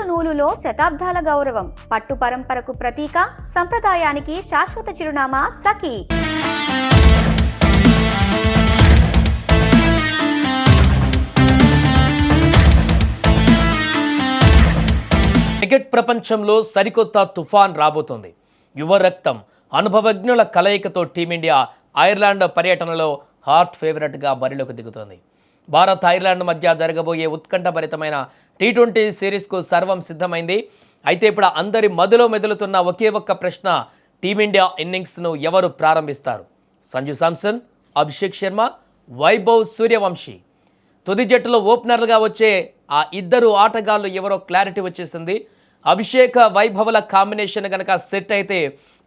నూలులో శతాబ్దాల గౌరవం, పట్టు పరంపరకు ప్రతీక, సంప్రదాయానికి శాశ్వత చిరునామా సఖీ. క్రికెట్ ప్రపంచంలో సరికొత్త తుఫాన్ రాబోతోంది. యువ రక్తం, అనుభవజ్ఞుల కలయికతో టీమిండియా ఐర్లాండ్ పర్యటనలో హాట్ ఫేవరెట్గా బరిలోకి దిగుతోంది. భారత్ ఐర్లాండ్ మధ్య జరగబోయే ఉత్కంఠభరితమైన టీ20 సిరీస్కు సర్వం సిద్ధమైంది. అయితే ఇప్పుడు అందరి మదిలో మెదులుతున్న ఒకే ఒక్క ప్రశ్న, టీమిండియా ఇన్నింగ్స్ను ఎవరు ప్రారంభిస్తారు? సంజు శాంసన్, అభిషేక్ శర్మ, వైభవ్ సూర్యవంశీ. తుది జట్టులో ఓపెనర్లుగా వచ్చే ఆ ఇద్దరు ఆటగాళ్లు ఎవరో క్లారిటీ వచ్చేసింది. అభిషేక్ వైభవ్ల కాంబినేషన్ కనుక సెట్ అయితే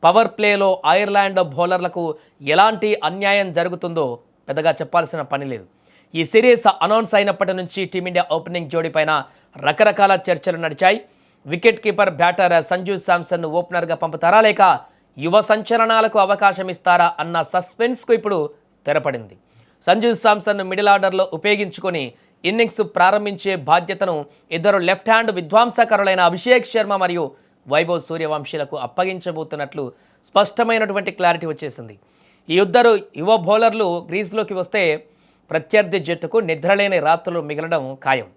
పవర్ ప్లేలో ఐర్లాండ్ బౌలర్లకు ఎలాంటి అన్యాయం జరుగుతుందో పెద్దగా చెప్పాల్సిన పని లేదు. ఈ సిరీస్ అనౌన్స్ అయినప్పటి నుంచి టీమిండియా ఓపెనింగ్ జోడీ పైన రకరకాల చర్చలు నడిచాయి. వికెట్ కీపర్ బ్యాటర్ సంజు శాంసన్ను ఓపెనర్గా పంపుతారా లేక యువ సంచలనాలకు అవకాశం ఇస్తారా అన్న సస్పెన్స్కు ఇప్పుడు తెరపడింది. సంజు శాంసన్ను మిడిల్ ఆర్డర్లో ఉపయోగించుకొని ఇన్నింగ్స్ ప్రారంభించే బాధ్యతను ఇద్దరు లెఫ్ట్ హ్యాండ్ విధ్వంసకరులైన అభిషేక్ శర్మ మరియు వైభవ్ సూర్యవంశీలకు అప్పగించబోతున్నట్లు స్పష్టమైనటువంటి క్లారిటీ వచ్చేసింది. ఈ ఇద్దరు యువ బౌలర్లు క్రీజ్లోకి వస్తే ప్రత్యర్థి జట్టుకు నిద్రలేని రాత్రులు మిగలడం ఖాయం.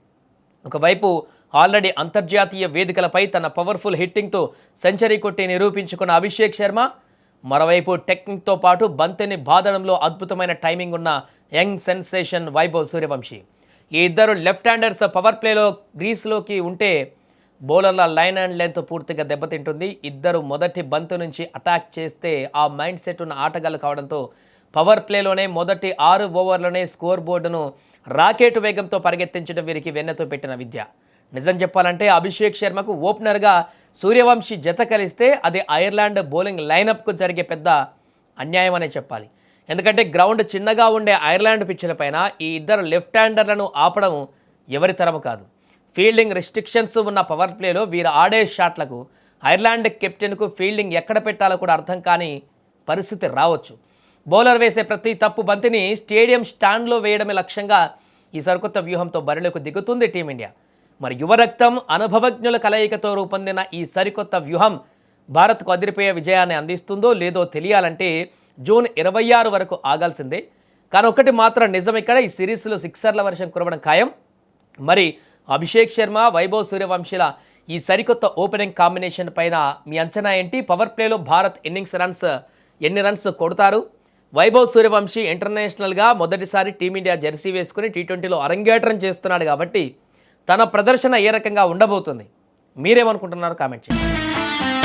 ఒకవైపు ఆల్రెడీ అంతర్జాతీయ వేదికలపై తన పవర్ఫుల్ హిట్టింగ్తో సెంచరీ కొట్టి నిరూపించుకున్న అభిషేక్ శర్మ, మరోవైపు టెక్నిక్తో పాటు బంతిని బాదడంలో అద్భుతమైన టైమింగ్ ఉన్న యంగ్ సెన్సేషన్ వైభవ్ సూర్యవంశీ. ఈ ఇద్దరు లెఫ్ట్ హ్యాండర్స్ పవర్ ప్లేలో గ్రీస్లోకి ఉంటే బౌలర్ల లైన్ అండ్ లెంత్ పూర్తిగా దెబ్బతింటుంది. ఇద్దరు మొదటి బంతు నుంచి అటాక్ చేస్తే ఆ మైండ్ సెట్ ఉన్న ఆటగాళ్లు కావడంతో పవర్ ప్లేలోనే మొదటి 6 ఓవర్లోనే స్కోర్ బోర్డును రాకెట్ వేగంతో పరిగెత్తించడం వీరికి వెన్నెతో పెట్టిన విద్య. నిజం చెప్పాలంటే అభిషేక్ శర్మకు ఓపెనర్గా సూర్యవంశీ జత కలిస్తే అది ఐర్లాండ్ బౌలింగ్ లైనప్కు జరిగే పెద్ద అన్యాయం అనే చెప్పాలి. ఎందుకంటే గ్రౌండ్ చిన్నగా ఉండే ఐర్లాండ్ పిచ్చుల పైన ఈ ఇద్దరు లెఫ్ట్ హ్యాండర్లను ఆపడం ఎవరి తరము కాదు. ఫీల్డింగ్ రెస్ట్రిక్షన్స్ ఉన్న పవర్ ప్లేలో వీరు ఆడే షాట్లకు ఐర్లాండ్ కెప్టెన్కు ఫీల్డింగ్ ఎక్కడ పెట్టాలో కూడా అర్థం కాని పరిస్థితి రావచ్చు. బౌలర్ వేసే ప్రతి తప్పు బంతిని స్టేడియం స్టాండ్లో వేయడమే లక్ష్యంగా ఈ సరికొత్త వ్యూహంతో బరిలోకి దిగుతుంది టీమిండియా. మరి యువరక్తం, అనుభవజ్ఞుల కలయికతో రూపొందిన ఈ సరికొత్త వ్యూహం భారత్కు అదిరిపోయే విజయాన్ని అందిస్తుందో లేదో తెలియాలంటే జూన్ 26 వరకు ఆగాల్సిందే. కానీ ఒకటి మాత్రం నిజం, ఇక్కడ ఈ సిరీస్లో సిక్సర్ల వర్షం కురవడం ఖాయం. మరి అభిషేక్ శర్మ, వైభవ్ సూర్యవంశీల ఈ సరికొత్త ఓపెనింగ్ కాంబినేషన్ పైన మీ అంచనా ఏంటి? పవర్ ప్లేలో భారత్ ఎన్ని రన్స్ కొడతారు? వైభవ్ సూర్యవంశీ ఇంటర్నేషనల్గా మొదటిసారి టీమిండియా జెర్సీ వేసుకుని టీ20లో అరంగేట్రం చేస్తున్నాడు కాబట్టి తన ప్రదర్శన ఏ రకంగా ఉండబోతుంది? మీరేమనుకుంటున్నారో కామెంట్ చేయండి.